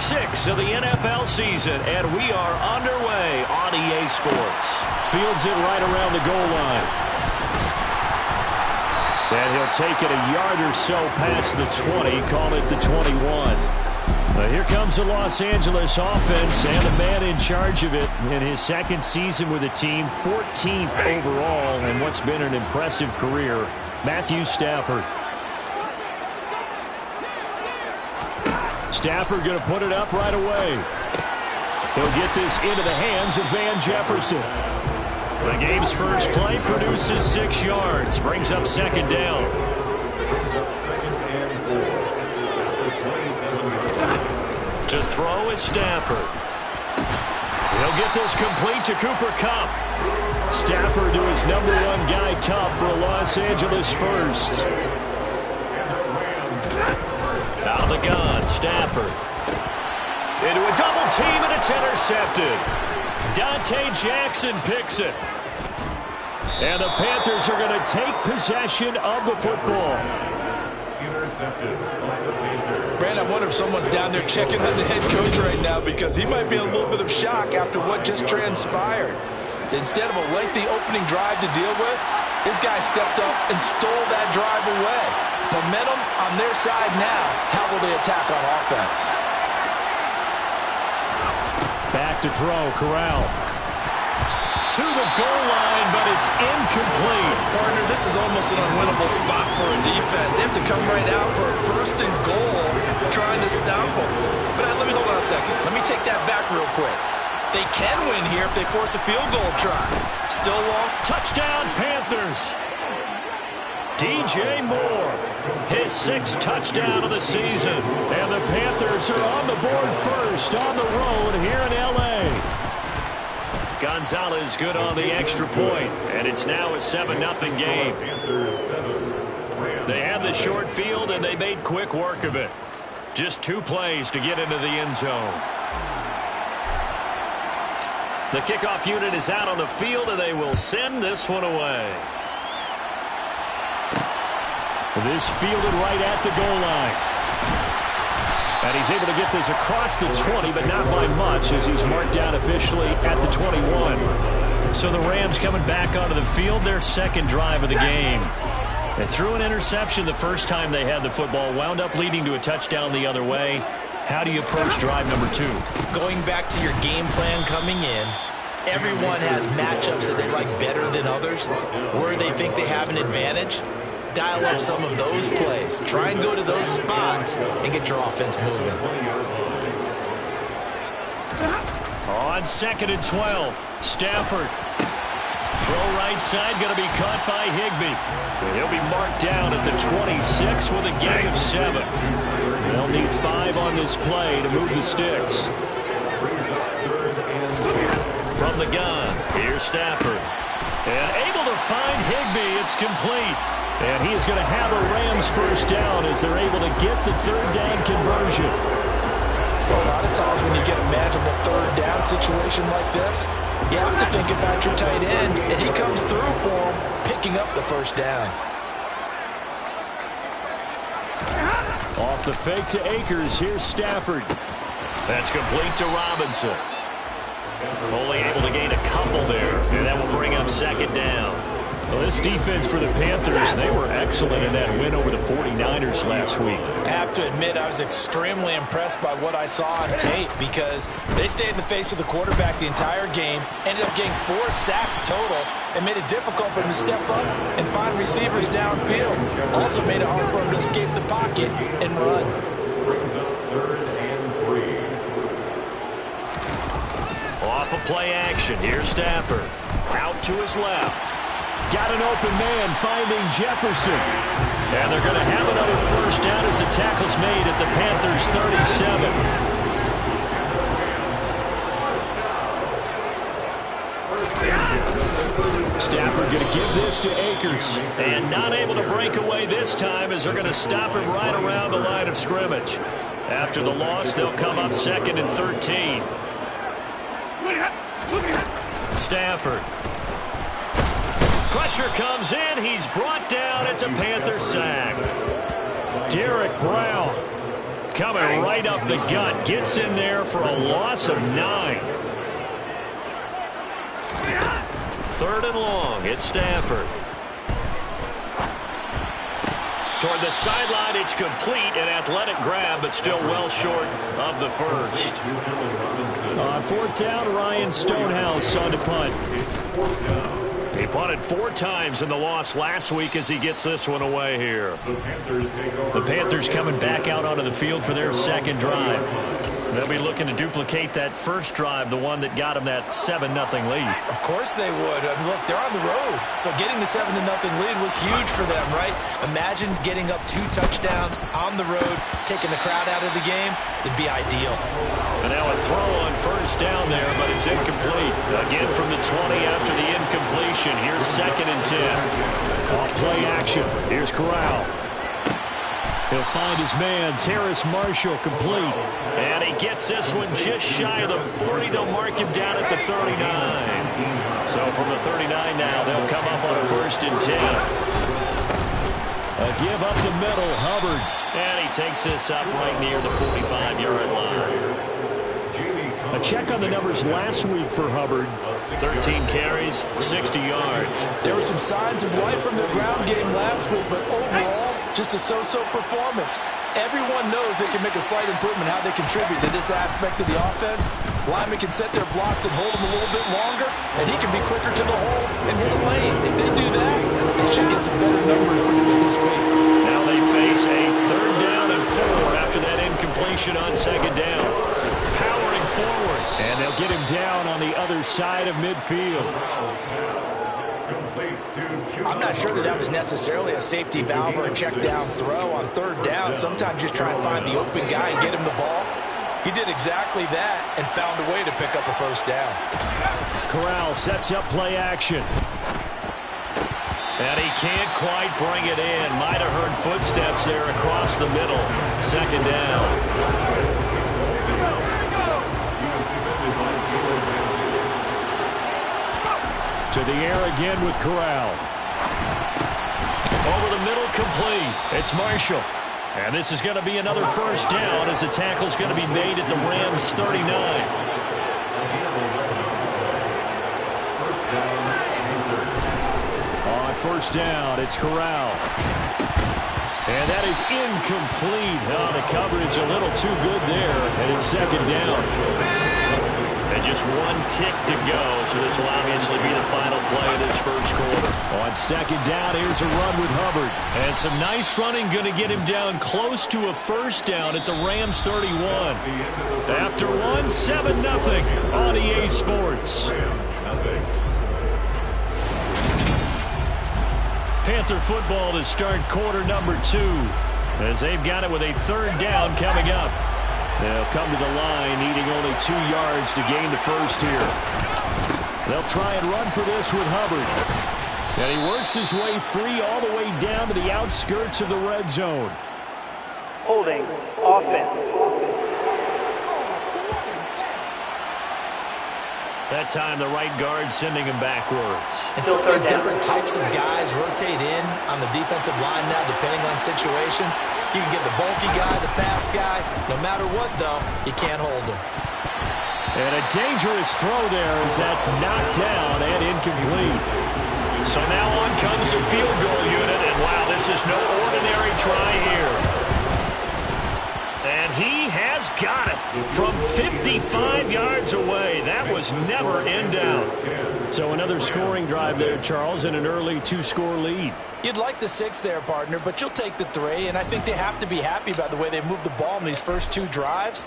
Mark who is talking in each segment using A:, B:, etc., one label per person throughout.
A: 6 of the NFL season, and we are underway on EA Sports. Fields it right around the goal line. And he'll take it a yard or so past the 20, call it the 21. Here comes the Los Angeles offense and the man in charge of it in his second season with the team, 14th overall in what's been an impressive career, Matthew Stafford. Stafford going to put it up right away. He'll get this into the hands of Van Jefferson. The game's first play produces 6 yards, brings up second down. To throw is Stafford. He'll get this complete to Cooper Kupp. Stafford to his #1 guy, Kupp, for a Los Angeles first. Out of the gun, Stafford. Into a double team, and it's intercepted. Dante Jackson picks it. And the Panthers are going to take possession of the football. Intercepted.
B: Brandon, I wonder if someone's down there checking on the head coach right now, because he might be in a little bit of shock after what just transpired. Instead of a lengthy opening drive to deal with, this guy stepped up and stole that drive away. Momentum on their side now. How will they attack on offense?
A: Back to throw, Corral. To the goal line, but it's incomplete.
B: Partner, this is almost an unwinnable spot for a defense. They have to come right out for a first and goal, trying to stop them. But let me hold on a second. Let me take that back real quick. They can win here if they force a field goal try. Still long.
A: Touchdown, Panthers. DJ Moore, his 6th touchdown of the season. And the Panthers are on the board first on the road here in L.A. Gonzalez good on the extra point, and it's now a 7-0 game. They had the short field, and they made quick work of it. Just 2 plays to get into the end zone. The kickoff unit is out on the field, and they will send this one away. This fielded right at the goal line. And he's able to get this across the 20, but not by much, as he's marked down officially at the 21. So the Rams coming back onto the field, their second drive of the game. They threw an interception the first time they had the football, wound up leading to a touchdown the other way. How do you approach drive number 2?
B: Going back to your game plan coming in, everyone has matchups that they like better than others, where they think they have an advantage. Dial up some of those plays. Try and go to those spots and get your offense moving.
A: On 2nd and 12, Stafford. Throw right side, going to be caught by Higbee. He'll be marked down at the 26 with a gain of 7. They'll need 5 on this play to move the sticks. From the gun, here's Stafford. And able to find Higbee. It's complete. And he is going to have a Rams first down as they're able to get the 3rd down conversion.
B: Well, a lot of times when you get a manageable 3rd down situation like this, you have to think about your tight end, and he comes through for him, picking up the first down.
A: Off the fake to Akers, here's Stafford. That's complete to Robinson. Only able to gain a couple there, and that will bring up second down. Well, this defense for the Panthers, they were excellent in that win over the 49ers last week.
B: I have to admit, I was extremely impressed by what I saw on tape, because they stayed in the face of the quarterback the entire game, ended up getting 4 sacks total, and made it difficult for him to step up and find receivers downfield. Also made it hard for him to escape the pocket and run.
A: Off a play action, here's Stafford. Out to his left. Got an open man, finding Jefferson. And they're going to have another first down as the tackle's made at the Panthers' 37. Stafford going to give this to Akers. And not able to break away this time, as they're going to stop him right around the line of scrimmage. After the loss, they'll come up 2nd and 13. Stafford. Pressure comes in. He's brought down. It's a Panther sack. Derek Brown Coming right up the gut. Gets in there for a loss of 9. 3rd and long. It's Stafford. Toward the sideline, it's complete. An athletic grab, but still well short of the first. On 4th down, Ryan Stonehouse on to punt. He punted 4 times in the loss last week as he gets this one away here. The Panthers coming back out onto the field for their 2nd drive. They'll be looking to duplicate that first drive, the one that got them that 7-0 lead.
B: Of course they would. I mean, look, they're on the road, so getting the 7-0 lead was huge for them, right? Imagine getting up 2 touchdowns on the road, taking the crowd out of the game. It'd be ideal.
A: And now a throw on 1st down there, but it's incomplete. Again from the 20 after the incompletion. Here's 2nd and 10. Off play action. Here's Corral. He'll find his man, Terrace Marshall, complete. And he gets this one just shy of the 40. They'll mark him down at the 39. So from the 39 now, they'll come up on a 1st and 10. A give up the middle, Hubbard. And he takes this up right near the 45-yard line. A check on the numbers last week for Hubbard. 13 carries, 60 yards.
B: There were some signs of life from their ground game last week, but overall, just a so-so performance. Everyone knows they can make a slight improvement how they contribute to this aspect of the offense. Linemen can set their blocks and hold them a little bit longer, and he can be quicker to the hole and hit a lane. If they do that, they should get some better numbers produced this week.
A: Now they face a 3rd down and 4 after that incompletion on 2nd down. Powering forward, and they'll get him down on the other side of midfield.
B: I'm not sure that was necessarily a safety valve or a check down throw on 3rd down. Sometimes just try and find the open guy and get him the ball. He did exactly that and found a way to pick up a 1st down.
A: Corral sets up play action. And he can't quite bring it in. Might have heard footsteps there across the middle. 2nd down. To the air again with Corral. Over the middle, complete. It's Marshall. And this is going to be another 1st down as the tackle's going to be made at the Rams' 39. On 1st down, it's Corral. And that is incomplete. Oh, the coverage a little too good there. And it's 2nd down. And just 1 tick to go, so this will obviously be the final play of this 1st quarter. On 2nd down, here's a run with Hubbard. And some nice running going to get him down close to a 1st down at the Rams 31. After 1, 7-0 on EA Sports. Panther football to start quarter number 2, as they've got it with a 3rd down coming up. They'll come to the line, needing only 2 yards to gain the 1st here. They'll try and run for this with Hubbard. And he works his way free all the way down to the outskirts of the red zone.
C: Holding offense.
A: That time the right guard sending him backwards.
B: And so many different types of guys rotate in on the defensive line now, depending on situations. You can get the bulky guy, the fast guy. No matter what, though, you can't hold him.
A: And a dangerous throw there as that's knocked down and incomplete. So now on comes the field goal unit, and wow, this is no ordinary try here. And he has got it from 55 yards away. That was never in doubt. So another scoring drive there, Charles, and an early 2-score lead.
B: You'd like the 6 there, partner, but you'll take the 3, and I think they have to be happy about the way they moved the ball in these first 2 drives.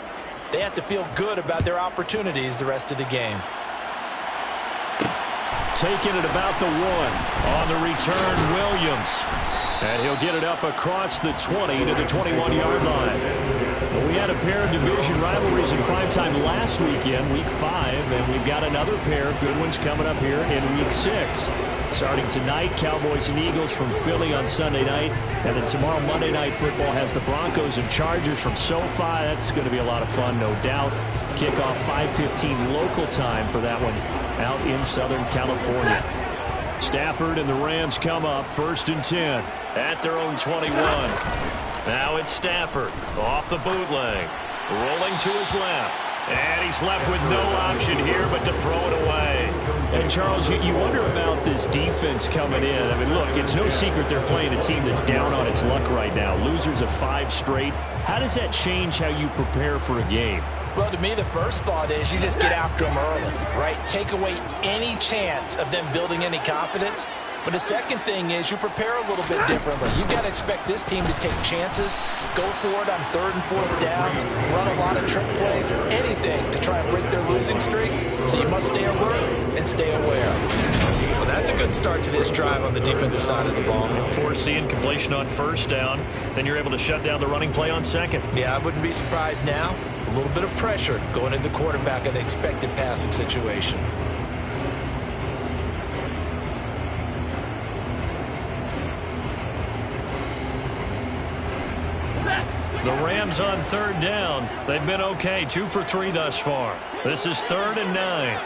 B: They have to feel good about their opportunities the rest of the game.
A: Taking it about the 1. On the return, Williams. And he'll get it up across the 20 to the 21-yard line. Well, we had a pair of division rivalries in primetime last weekend, Week 5, and we've got another pair of good ones coming up here in Week 6. Starting tonight, Cowboys and Eagles from Philly on Sunday night. And then tomorrow, Monday Night Football has the Broncos and Chargers from SoFi. That's going to be a lot of fun, no doubt. Kickoff 5:15 local time for that one out in Southern California. Stafford and the Rams come up 1st and 10 at their own 21. Now it's Stafford off the bootleg. Rolling to his left. And he's left with no option here but to throw it away. And, Charles, you wonder about this defense coming in. I mean, look, it's no secret they're playing a team that's down on its luck right now. Losers of 5 straight. How does that change how you prepare for a game?
B: Well, to me, the first thought is you just get after them early, right? Take away any chance of them building any confidence. But the second thing is you prepare a little bit differently. You've got to expect this team to take chances, go for it on 3rd and 4th downs, run a lot of trick plays, anything to try and break their losing streak. So you must stay alert and stay aware. Well, that's a good start to this drive on the defensive side of the ball.
A: Force incompletion on 1st down. Then you're able to shut down the running play on 2nd.
B: Yeah, I wouldn't be surprised now. A little bit of pressure going into the quarterback in an expected passing situation.
A: The Rams on 3rd down. They've been okay, 2 for 3 thus far. This is 3rd and 9.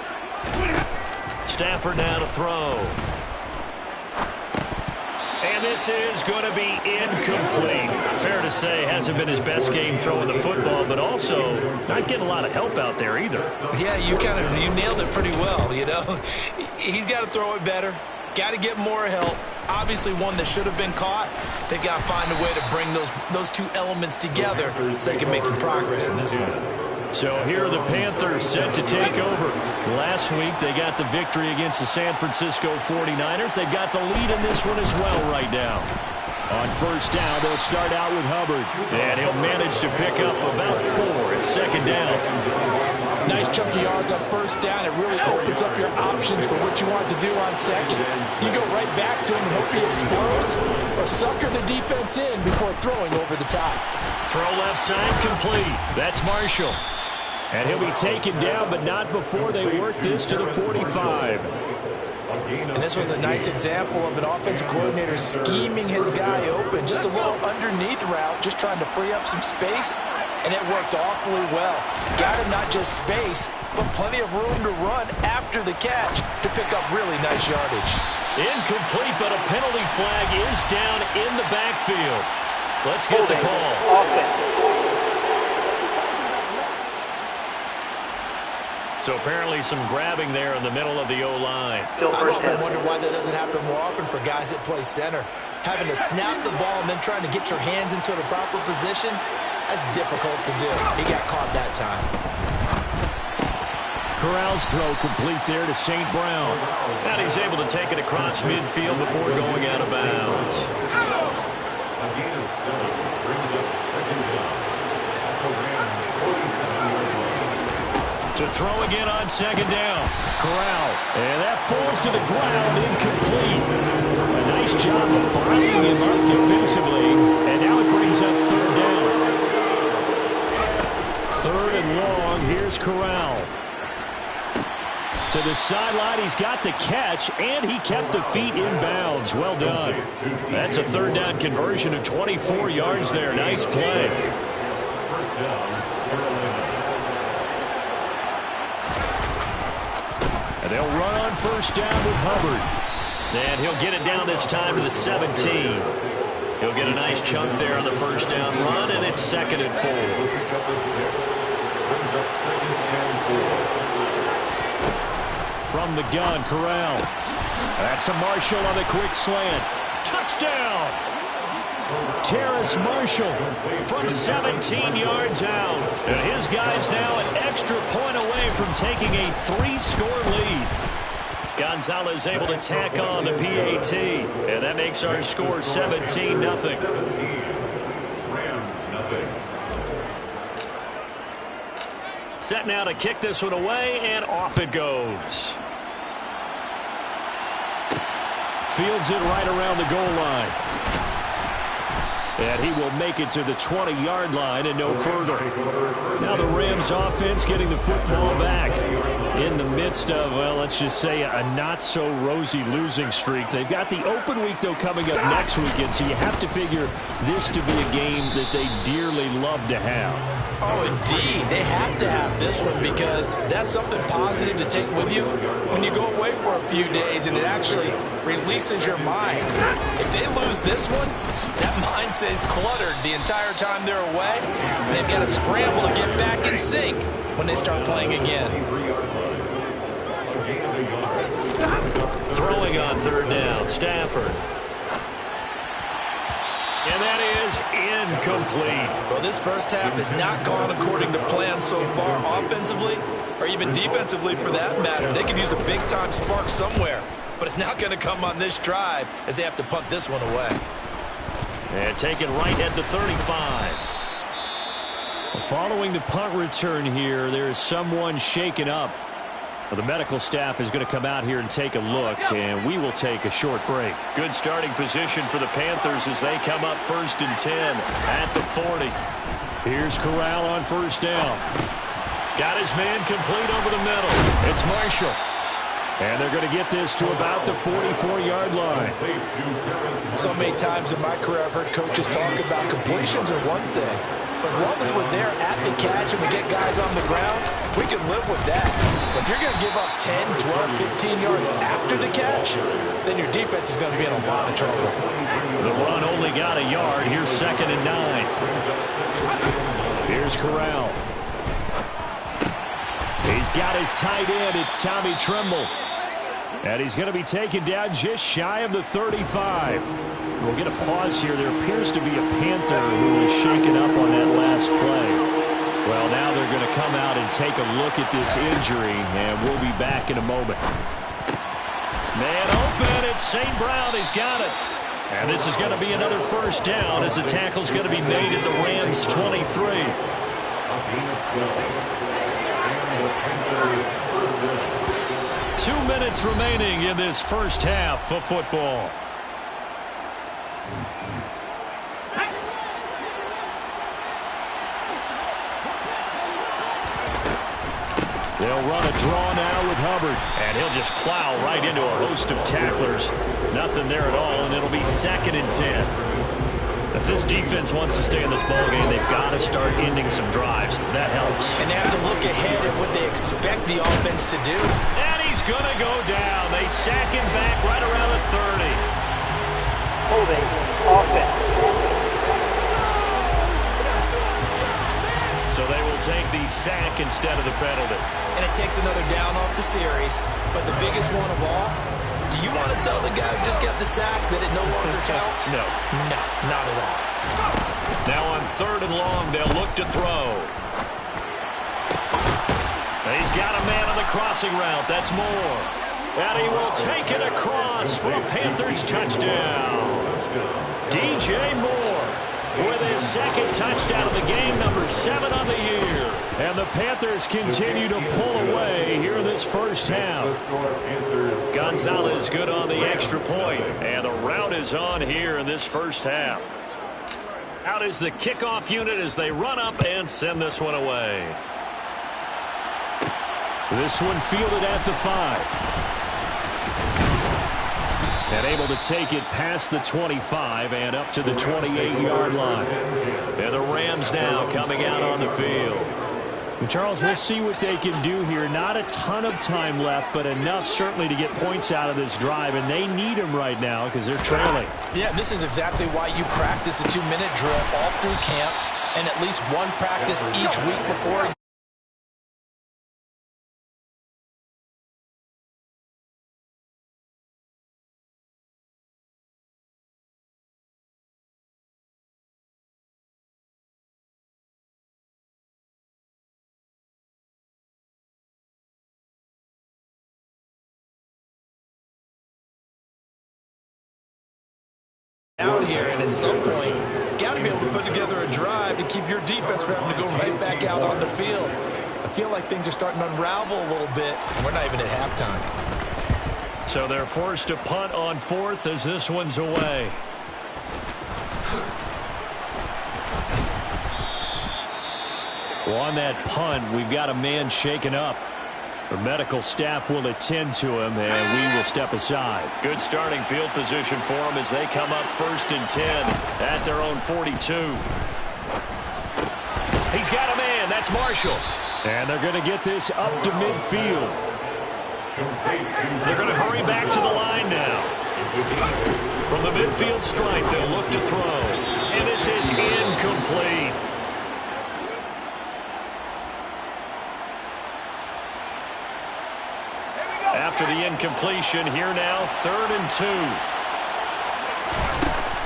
A: Stafford now to throw. And this is going to be incomplete. Fair to say, hasn't been his best game throwing the football, but also not getting a lot of help out there either.
B: Yeah, you nailed it pretty well, you know. He's got to throw it better. Got to get more help. Obviously one that should have been caught. They got to find a way to bring those two elements together so they can make some progress in this one.
A: So here are the Panthers set to take over. Last week they got the victory against the San Francisco 49ers. They've got the lead in this one as well right now. On 1st down, they'll start out with Hubbard. And he'll manage to pick up about 4 at 2nd down.
B: Nice chunky yards on 1st down. It really opens up your options for what you want to do on 2nd. You go right back to him and hope he explodes, or sucker the defense in before throwing over the top.
A: Throw left side complete. That's Marshall. And he'll be taken down, but not before they work this to the 45.
B: And this was a nice example of an offensive coordinator scheming his guy open. Just a little underneath route, just trying to free up some space. And it worked awfully well. Got him not just space, but plenty of room to run after the catch to pick up really nice yardage.
A: Incomplete, but a penalty flag is down in the backfield. Let's get the call.
C: Offense.
A: So apparently some grabbing there in the middle of the O-line.
B: I often wonder why that doesn't happen more often for guys that play center. Having to snap the ball and then trying to get your hands into the proper position, that's difficult to do. He got caught that time.
A: Corral's throw complete there to St. Brown. And he's able to take it across midfield before going out of bounds.
D: Again, a 7 brings up 2nd down. The Rams 47-yard line.
A: To throw again on 2nd down. Corral. And that falls to the ground, incomplete. A nice job of bodying him up defensively. And now it brings up 3rd down. 3rd and long. Here's Corral. To the sideline, he's got the catch, and he kept the feet in bounds. Well done. That's a 3rd down conversion of 24 yards there. Nice play.
D: 1st down, Carolina.
A: And they'll run on 1st down with Hubbard. And he'll get it down this time to the 17. He'll get a nice chunk there on the 1st down run, and it's 2nd and 4.
D: Pick up the 6. Brings up 2nd and 4.
A: From the gun, Corral. That's to Marshall on the quick slant. Touchdown! Terrace Marshall from 17 yards out. And his guy's now an extra point away from taking a 3-score lead. Gonzalez able to tack on the PAT. And that makes our score 17-0.
D: Rams, nothing.
A: Set now to kick this one away, and off it goes. Fields it right around the goal line. And he will make it to the 20-yard line and no further. Now the Rams offense getting the football back in the midst of, well, let's just say a not-so-rosy losing streak. They've got the open week, though, coming up next weekend, so you have to figure this to be a game that they dearly love to have.
B: Oh, indeed. They have to have this one because that's something positive to take with you when you go away for a few days, and it actually releases your mind. If they lose this one, that mind stays cluttered the entire time they're away. They've got to scramble to get back in sync when they start playing again.
A: Throwing on third down, Stafford. And that is incomplete.
B: Well, this first half has not gone according to plan so far, offensively or even defensively for that matter. They could use a big-time spark somewhere, but it's not going to come on this drive as they have to punt this one away.
A: And taken right at the 35. Following the punt return here, there is someone shaken up. Well, the medical staff is going to come out here and take a look, and we will take a short break. Good starting position for the Panthers as they come up 1st and 10 at the 40. Here's Corral on first down. Got his man complete over the middle. It's Marshall. And they're going to get this to about the 44-yard line.
B: So many times in my career I've heard coaches talk about completions are one thing. But as long as we're there at the catch and we get guys on the ground, we can live with that. But if you're going to give up 10, 12, 15 yards after the catch, then your defense is going to be in a lot of trouble.
A: The run only got a yard. Here's 2nd and 9. Here's Corral. He's got his tight end. It's Tommy Tremble. And he's going to be taken down just shy of the 35. We'll get a pause here. There appears to be a Panther who was shaken up on that last play. Well, now they're going to come out and take a look at this injury, and we'll be back in a moment. Man open. It's St. Brown. He's got it. And this is going to be another first down as the tackle's going to be made at the Rams' 23. 2 minutes remaining in this first half of football. They'll run a draw now with Hubbard. And he'll just plow right into a host of tacklers. Nothing there at all, and it'll be 2nd and 10. If this defense wants to stay in this ballgame, they've got to start ending some drives. That helps.
B: And they have to look ahead at what they expect the offense to do.
A: And he's going to go down. They sack him back right around the 30.
C: Holding offense.
A: So they will take the sack instead of the penalty.
B: And it takes another down off the series. But the biggest one of all, do you want to tell the guy who just got the sack that it no longer counts?
A: No.
B: No, not at all.
A: Now on 3rd and long, they'll look to throw. He's got a man on the crossing route. That's Moore. And he will take it across for a Panthers touchdown. DJ Moore with his 2nd touchdown of the game, number 7 on the year. And the Panthers continue to pull away here in this first half. Gonzalez good on the extra point. And the route is on here in this first half. Out is the kickoff unit as they run up and send this one away. This one fielded at the 5. And able to take it past the 25 and up to the 28-yard line. And the Rams now coming out on the field. And Charles, we'll see what they can do here. Not a ton of time left, but enough certainly to get points out of this drive. And they need them right now because they're trailing.
B: Yeah, this is exactly why you practice a 2-minute drill all through camp and at least one practice each week before. Out here, and at some point, got to be able to put together a drive to keep your defense from having to go right back out on the field. I feel like things are starting to unravel a little bit. We're not even at halftime.
A: So they're forced to punt on 4th as this one's away. Well, on that punt, we've got a man shaken up. The medical staff will attend to him, and we will step aside. Good starting field position for them as they come up 1st and 10 at their own 42. He's got a man. That's Marshall. And they're going to get this up to midfield. They're going to hurry back to the line now. From the midfield stripe, they'll look to throw. And this is incomplete. After the incompletion, here now, 3rd and 2.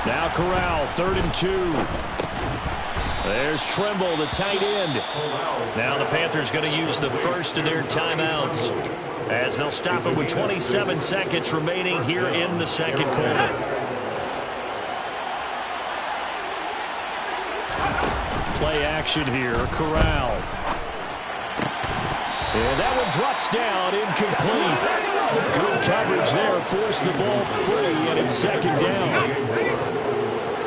A: Now Corral, 3rd and 2. There's Trimble, the tight end. Now the Panthers going to use the first of their timeouts as they'll stop it with 27 seconds remaining here in the second quarter. Play action here, Corral. And that one drops down, incomplete. Good coverage there, forced the ball free, and it's 2nd down.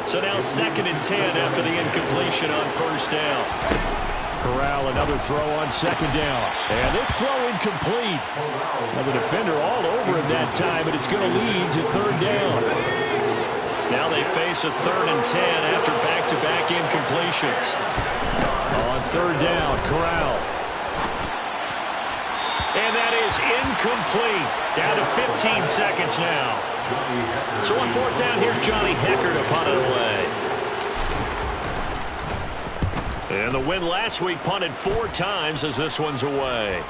A: So now 2nd and 10 after the incompletion on 1st down. Corral, another throw on 2nd down. And this throw incomplete. Now the defender all over him that time, and it's going to lead to 3rd down. Now they face a 3rd and 10 after back-to-back incompletions. On 3rd down, Corral. And that is incomplete. Down to 15 seconds now. So on 4th down, here's Johnny Hekker to punt it away. And the win last week punted 4 times as this one's away.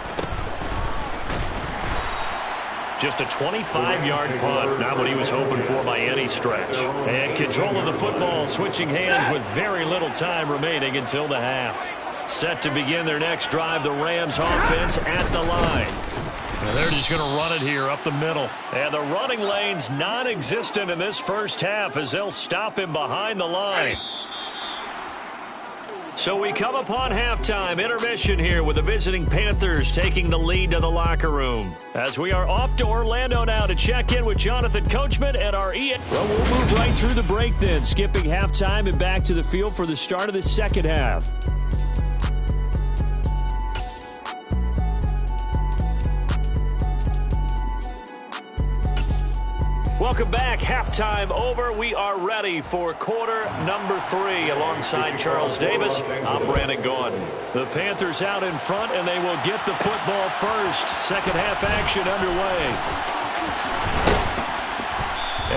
A: Just a 25-yard punt, not what he was hoping for by any stretch. And control of the football switching hands with very little time remaining until the half. Set to begin their next drive, the Rams offense at the line. And they're just going to run it here up the middle. And the running lane's non-existent in this first half as they'll stop him behind the line. So we come upon halftime, intermission here with the visiting Panthers taking the lead to the locker room. As we are off to Orlando now to check in with Jonathan Coachman and our Ian. Well, we'll move right through the break then, skipping halftime and back to the field for the start of the second half. Welcome back. Halftime over. We are ready for quarter number 3. Alongside Charles Davis, I'm Brandon Gaudin. The Panthers out in front, and they will get the football first. Second half action underway.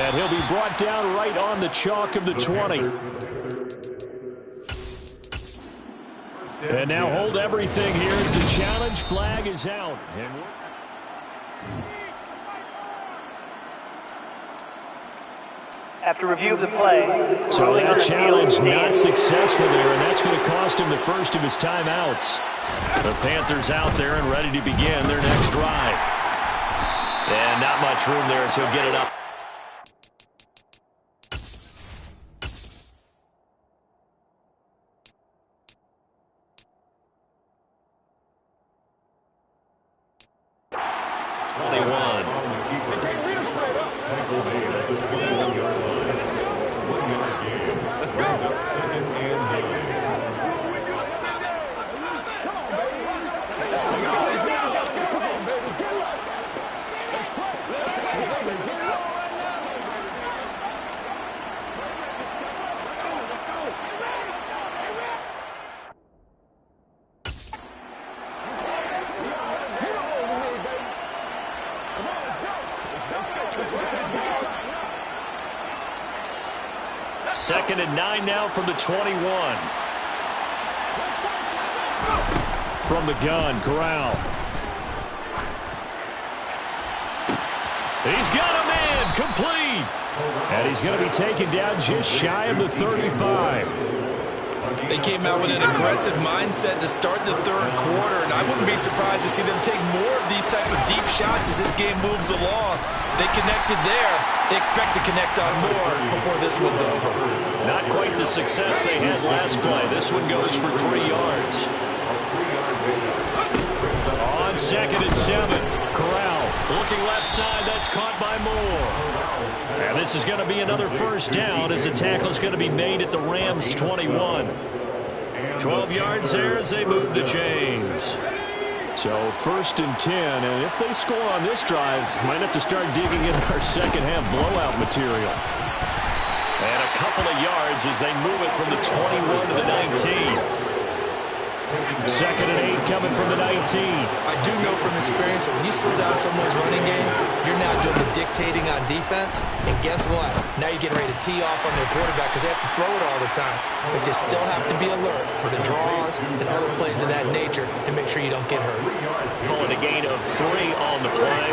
A: And he'll be brought down right on the chalk of the 20. And now hold everything here as the challenge flag is out.
C: After review of the play.
A: So that challenge not successful there, and that's going to cost him the first of his timeouts. The Panthers out there and ready to begin their next drive. And not much room there, so he'll get it up. Second and 9 now from the 21. From the gun, Corral. He's got a man, complete. And he's going to be taken down just shy of the 35.
B: They came out with an aggressive mindset to start the third quarter, and I wouldn't be surprised to see them take more of these type of deep shots as this game moves along. They connected there. They expect to connect on more before this one's over.
A: Not quite the success they had last play. This one goes for 3 yards. On 2nd and 7, Corral looking left side. That's caught by Moore. And this is going to be another first down as the tackle is going to be made at the Rams' 21. 12 yards there as they move the chains. So 1st and 10, and if they score on this drive, might have to start digging in our second half blowout material. And a couple of yards as they move it from the 21 to the 19. 2nd and 8 coming from the 19.
B: I do know from experience that when you slow down someone's running game, you're now doing the dictating on defense. And guess what? Now you're getting ready to tee off on their quarterback because they have to throw it all the time. But you still have to be alert for the draws and other plays of that nature to make sure you don't get hurt.
A: Pulling a gain of 3 on the play.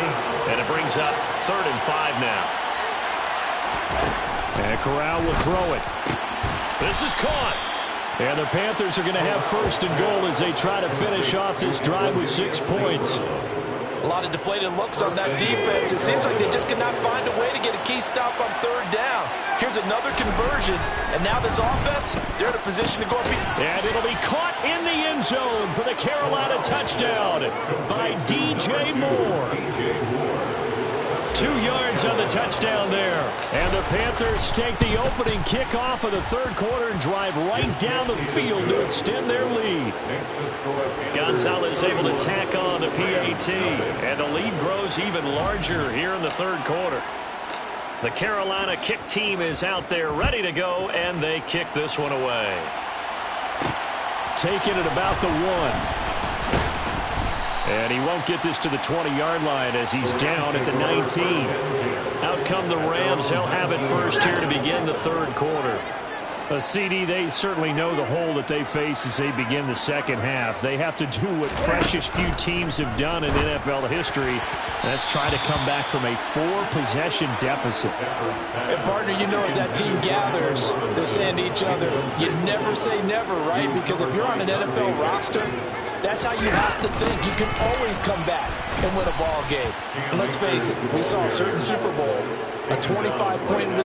A: And it brings up 3rd and 5 now. And Corral will throw it. This is caught. And the Panthers are going to have 1st and goal as they try to finish off this drive with 6 points.
B: A lot of deflated looks on that defense. It seems like they just could not find a way to get a key stop on 3rd down. Here's another conversion. And now this offense, they're in a position to go up.
A: And it'll be caught in the end zone for the Carolina touchdown by DJ Moore. 2 yards on the touchdown there. And the Panthers take the opening kickoff of the 3rd quarter and drive right down the field to extend their lead. Gonzalez able to tack on the PAT. And the lead grows even larger here in the 3rd quarter. The Carolina kick team is out there ready to go, and they kick this one away. Taking it about the 1. And he won't get this to the 20-yard line as he's down at the 19. Out come the Rams. They'll have it first here to begin the 3rd quarter. CD, they certainly know the hole that they face as they begin the 2nd half. They have to do what precious few teams have done in NFL history. That's try to come back from a 4-possession deficit.
B: And, partner, you know as that team gathers, they're saying to each other, you never say never, right? Because if you're on an NFL roster, that's how you have to think. You can always come back and win a ball game. And let's face it, we saw a certain Super Bowl, a 25-point lead.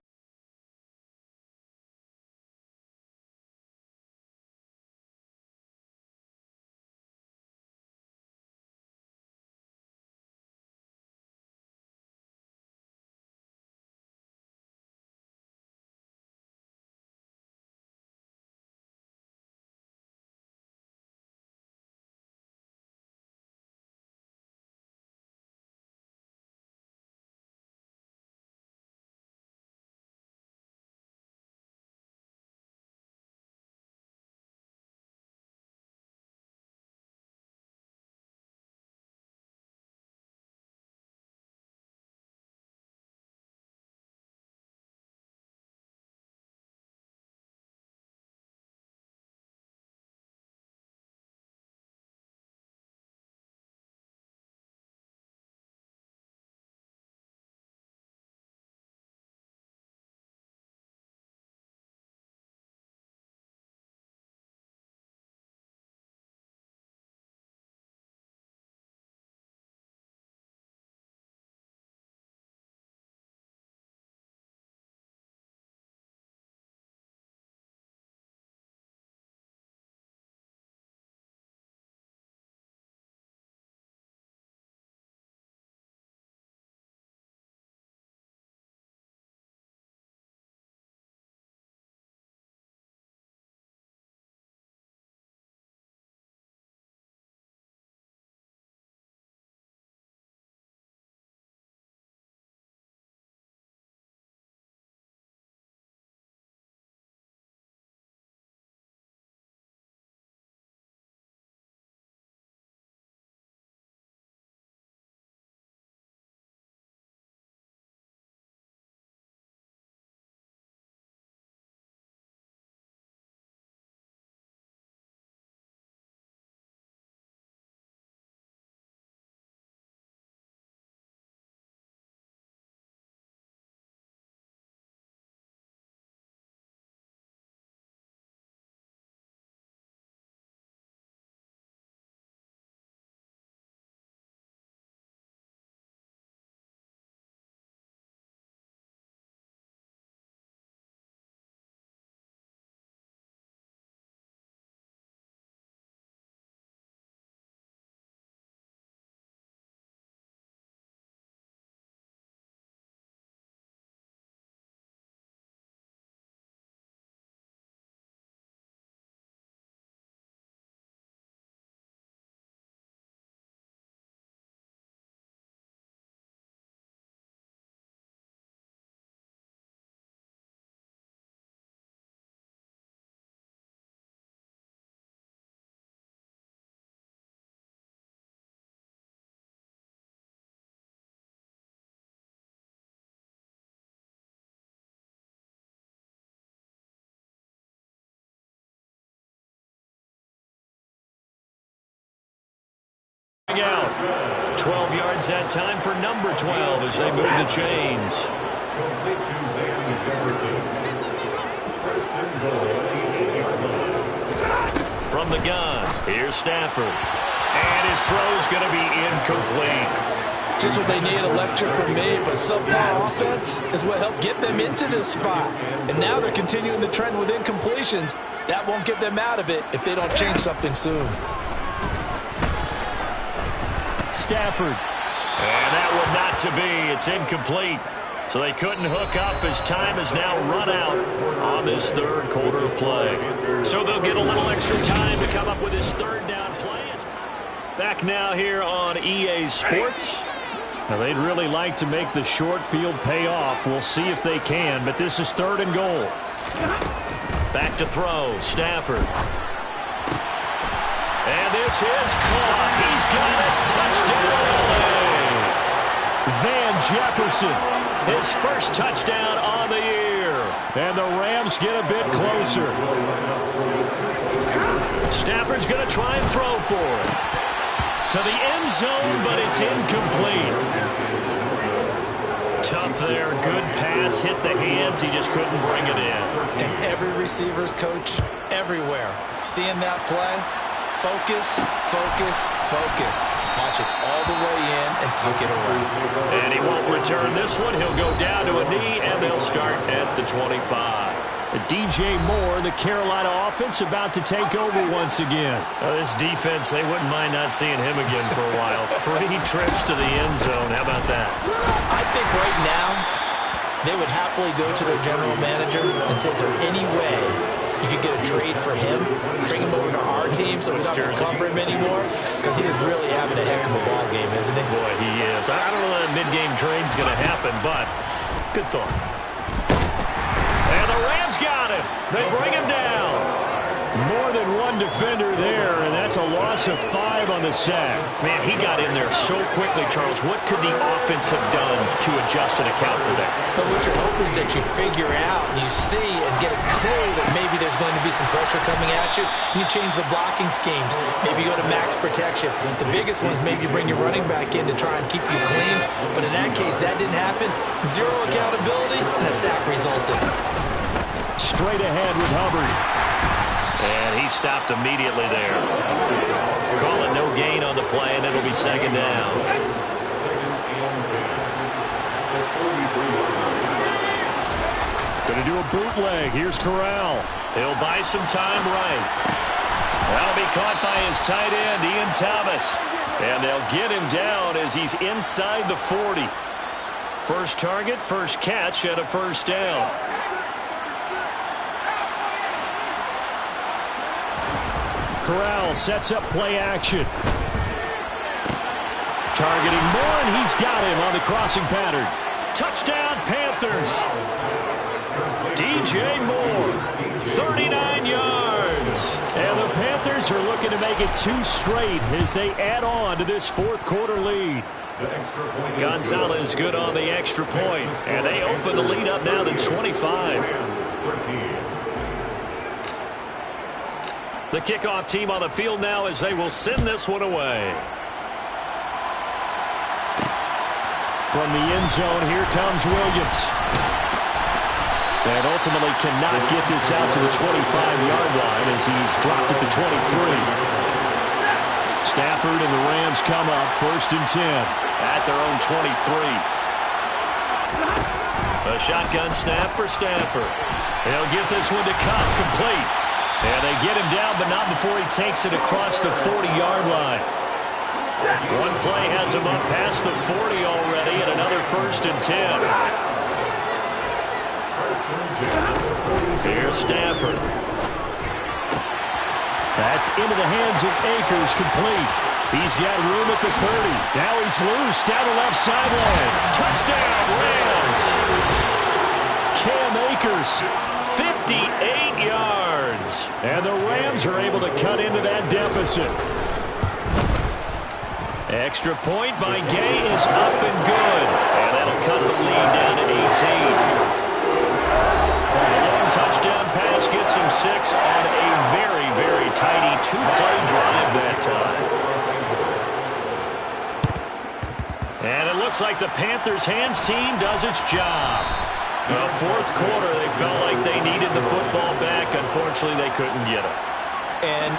A: out. 12 yards that time for number 12 as they move the chains.
D: Complete to Van Jefferson. First and goal at the 8-yard line.
A: From the gun, here's Stafford. And his throw's going to be incomplete.
B: Just what they need, a lecture from me, but subpar offense is what helped get them into this spot. And now they're continuing the trend with incompletions. That won't get them out of it if they don't change something soon.
A: Stafford. And that one not to be. It's incomplete. So they couldn't hook up as time has now run out on this third quarter of play. So they'll get a little extra time to come up with this third down play. Back now here on EA Sports. Now they'd really like to make the short field pay off. We'll see if they can, but this is third and goal. Back to throw, Stafford. And this is caught. He's got it. Touchdown, LA. Van Jefferson, his first touchdown on the year. And the Rams get a bit closer. Stafford's going to try and throw for it. To the end zone, but it's incomplete. Tough there. Good pass. Hit the hands. He just couldn't bring it in.
B: And every receiver's coach everywhere. Seeing that play, focus, focus, focus. Watch it all the way in and tuck it away.
A: And he won't return this one. He'll go down to a knee, and they'll start at the 25. DJ Moore, the Carolina offense, about to take over once again. This defense, they wouldn't mind not seeing him again for a while. 3 trips to the end zone. How about that?
B: I think right now they would happily go to their general manager and say, is there any way you could get a trade for him, bring him over to our team so we don't have to cover him anymore? Because he is really having a heck of a ball game, isn't he?
A: Boy, he is. I don't know that mid-game trade's going to happen, but good thought. And the Rams got him. They bring him down. More than one defender there, and that's a loss of 5 on the sack. Man, he got in there so quickly, Charles. What could the offense have done to adjust and account for that?
B: But what you're hoping is that you figure out and you see and get a clue that maybe there's going to be some pressure coming at you, and you change the blocking schemes. Maybe you go to max protection. The biggest one is maybe you bring your running back in to try and keep you clean. But in that case, that didn't happen. 0 accountability, and a sack resulted.
A: Straight ahead with Hubbard. And he stopped immediately there. Call it no gain on the play, and it'll be second down. Going to do a bootleg. Here's Corral. He'll buy some time right. That'll be caught by his tight end, Ian Thomas. And they'll get him down as he's inside the 40. First target, first catch, and a first down. Corral sets up play action. Targeting Moore, and he's got him on the crossing pattern. Touchdown, Panthers. DJ Moore, 39 yards. And the Panthers are looking to make it 2 straight as they add on to this fourth quarter lead. Gonzalez good on the extra point, and they open the lead up now to 25. The kickoff team on the field now as they will send this one away. From the end zone, here comes Williams. And ultimately cannot get this out to the 25-yard line as he's dropped at the 23. Stafford and the Rams come up first and 10 at their own 23. A shotgun snap for Stafford. He'll get this one to Kupp, complete. And they get him down, but not before he takes it across the 40-yard line. One play has him up past the 40 already, and another first and 10. Here's Stafford. That's into the hands of Akers, complete. He's got room at the 30. Now he's loose down the left sideline. Touchdown, Rams. Cam Akers, 58 yards. And the Rams are able to cut into that deficit. Extra point by Gay is up and good. And that'll cut the lead down to 18. The long touchdown pass gets him 6 on a very, very tidy 2-play drive that time. like the Panthers' hands team does its job. The fourth quarter, they felt like they needed the football back. Unfortunately, they couldn't get it.
B: And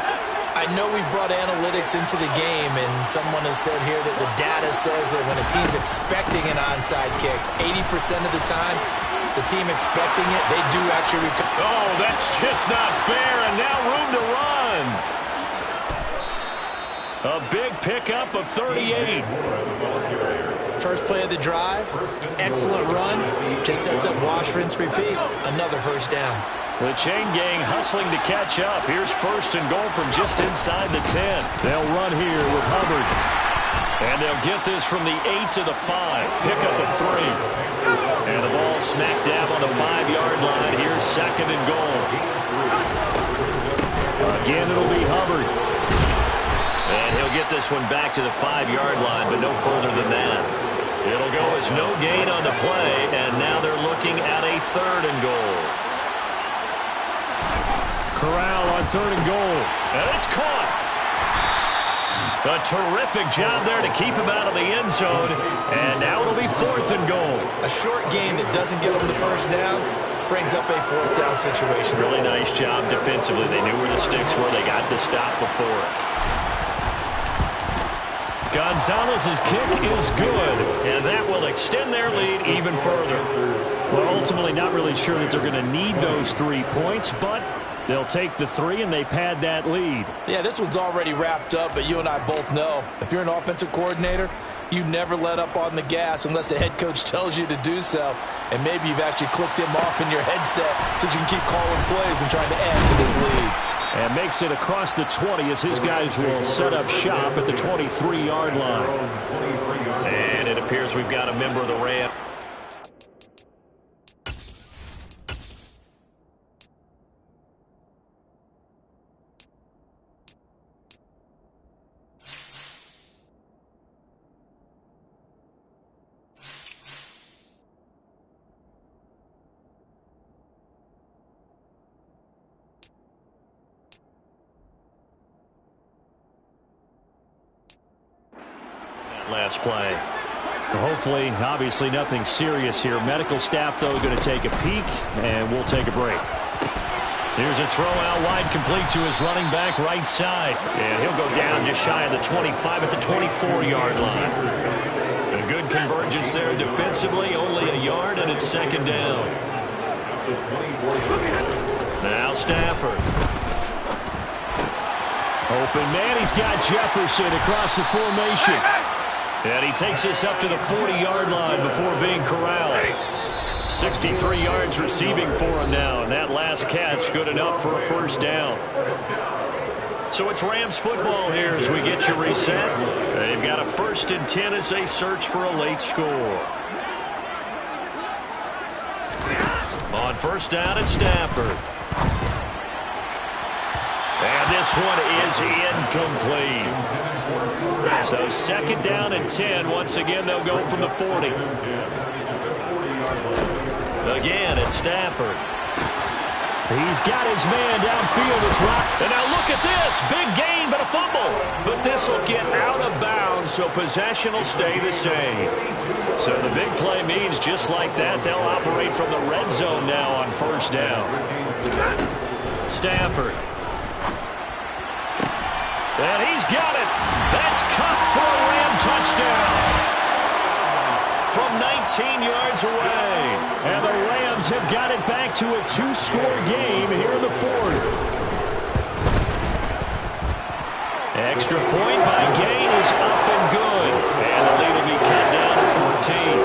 B: I know we brought analytics into the game, and someone has said here that the data says that when a team's expecting an onside kick, 80% of the time, the team expecting it, they do actually recover.
A: Oh, that's just not fair, and now room to run. A big pickup of 38.
B: First play of the drive, excellent run, just sets up wash, rinse, repeat. Another first down.
A: The chain gang hustling to catch up. Here's first and goal from just inside the 10. They'll run here with Hubbard. And they'll get this from the 8 to the 5. Pick up a 3. And the ball smack dab on the 5-yard line. Here's second and goal. Again, it'll be Hubbard. And he'll get this one back to the 5-yard line, but no further than that. It'll go as no gain on the play, and now they're looking at a third and goal. Corral on third and goal, and it's caught. A terrific job there to keep him out of the end zone, and now it'll be fourth and goal.
B: A short gain that doesn't get them the first down brings up a fourth down situation.
A: Really nice job defensively. They knew where the sticks were. They got the stop before it. Gonzalez's kick is good, and that will extend their lead even further. Well, ultimately not really sure that they're going to need those 3 points, but they'll take the 3 and they pad that lead.
B: Yeah, this one's already wrapped up, but you and I both know if you're an offensive coordinator, you never let up on the gas unless the head coach tells you to do so. And maybe you've actually clicked him off in your headset so you can keep calling plays and trying to add to this lead.
A: And makes it across the 20 as his guys will set up shop at the 23-yard line. And it appears we've got a member of the Rams. Last play. Hopefully, obviously nothing serious here. Medical staff, though, going to take a peek, and we'll take a break. Here's a throw out wide, complete to his running back right side. And he'll go down just shy of the 25 at the 24-yard line. A good convergence there defensively, only a yard, and it's second down. Now Stafford. Open man, he's got Jefferson across the formation. And he takes this up to the 40-yard line before being corralled. 63 yards receiving for him now, and that last catch good enough for a first down. So it's Rams football here as we get you reset. They've got a 1st and 10 as they search for a late score. On first down, it's Stafford. And this one is incomplete. So second down and 10. Once again, they'll go from the 40. Again, it's Stafford. He's got his man downfield. It's right. And now look at this. Big gain, but a fumble. But this will get out of bounds, so possession will stay the same. So the big play means just like that, they'll operate from the red zone now on first down. Stafford. And he's got it. That's caught for a Ram touchdown. From 19 yards away. And the Rams have got it back to a 2-score game here in the 4th. Extra point by Gain is up and good. And the lead will be cut down to 14.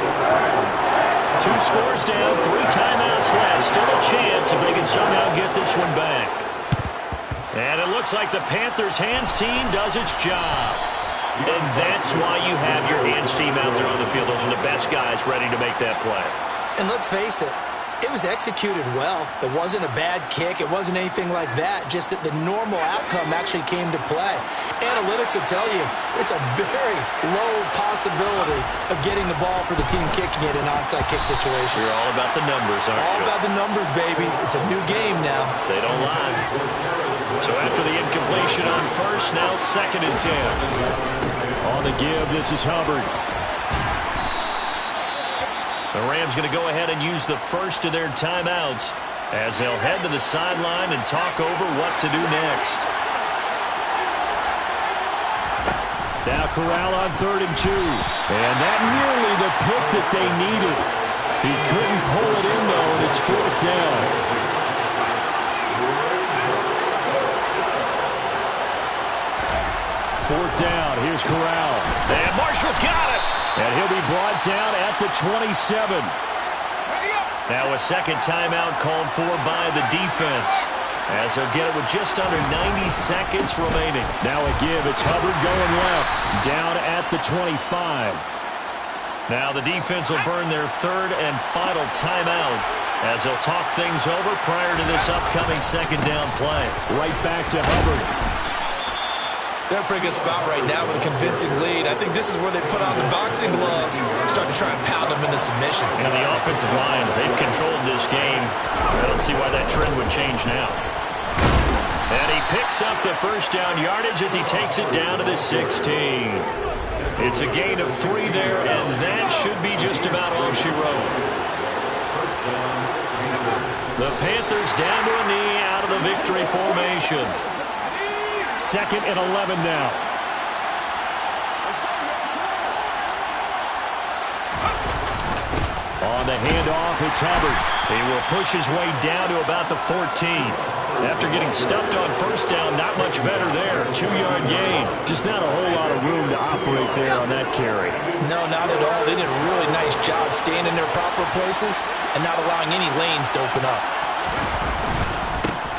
A: 2 scores down, 3 timeouts left. Still a chance if they can somehow get this one back. And it looks like the Panthers' hands team does its job. And that's why you have your hands team out there on the field. Those are the best guys ready to make that play.
B: And let's face it, it was executed well. It wasn't a bad kick. It wasn't anything like that. Just that the normal outcome actually came to play. Analytics will tell you it's a very low possibility of getting the ball for the team kicking it in an onside kick situation.
A: You're all about the numbers, aren't you?
B: All about the numbers, baby. It's a new game now.
A: They don't lie. So after the incompletion on first, now second and 10. On the give, this is Hubbard. The Rams going to go ahead and use the first of their timeouts as they'll head to the sideline and talk over what to do next. Now Corral on 3rd and 2. And that nearly the pick that they needed. He couldn't pull it in, though, and it's 4th down. Fourth down. Here's Corral. And Marshall's got it. And he'll be brought down at the 27. Now a second timeout called for by the defense, as they'll get it with just under 90 seconds remaining. Now a give. It's Hubbard going left. Down at the 25. Now the defense will burn their 3rd and final timeout as they'll talk things over prior to this upcoming second down play. Right back to Hubbard.
B: They're in a pretty good spot right now with a convincing lead. I think this is where they put on the boxing gloves and start to try and pound them into submission.
A: And the offensive line, they've controlled this game. I don't see why that trend would change now. And he picks up the first down yardage as he takes it down to the 16. It's a gain of 3 there, and that should be just about all she wrote. The Panthers down to a knee out of the victory formation. 2nd and 11 now. On the handoff, it's Hubbard. He will push his way down to about the 14. After getting stuffed on first down, not much better there. 2-yard gain. Just not a whole lot of room to operate there on that carry.
B: No, not at all. They did a really nice job staying in their proper places and not allowing any lanes to open up.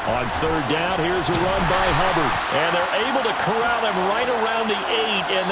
A: On 3rd down, here's a run by Hubbard. And they're able to corral him right around the 8, and